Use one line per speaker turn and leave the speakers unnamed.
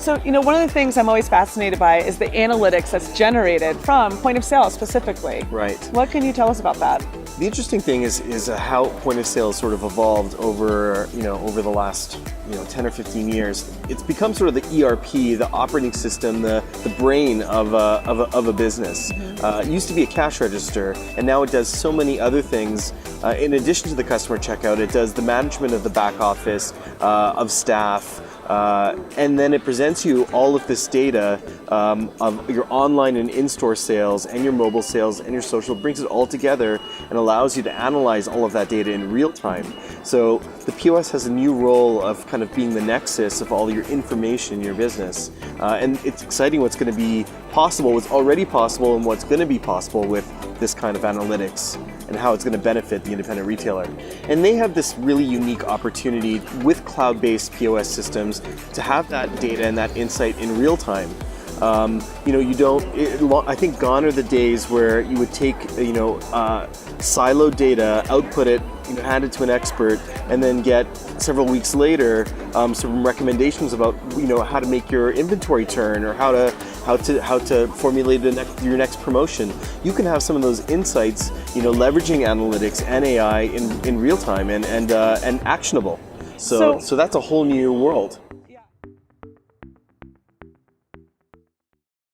So, one of the things I'm always fascinated by is the analytics that's generated from point of sale specifically.
Right.
What can you tell us about that?
The interesting thing is how point of sale sort of evolved over the last 10 or 15 years. It's become sort of the ERP, the operating system, the brain of a business. It used to be a cash register, and now it does so many other things. In addition to the customer checkout, it does the management of the back office, of staff, and then it presents you all of this data of your online and in-store sales and your mobile sales and your social. It brings it all together and allows you to analyze all of that data in real time. So the POS has a new role of kind of being the nexus of all your information in your business. And it's exciting what's going to be possible, what's already possible, and what's going to be possible with this kind of analytics and how it's going to benefit the independent retailer. And they have this really unique opportunity with cloud-based POS systems to have that data and that insight in real time. I think gone are the days where you would take, siloed data, output it, hand it to an expert, and then get several weeks later some recommendations about, how to make your inventory turn or how to formulate your next promotion. You can have some of those insights, leveraging analytics and AI in real time and actionable. So that's a whole new world.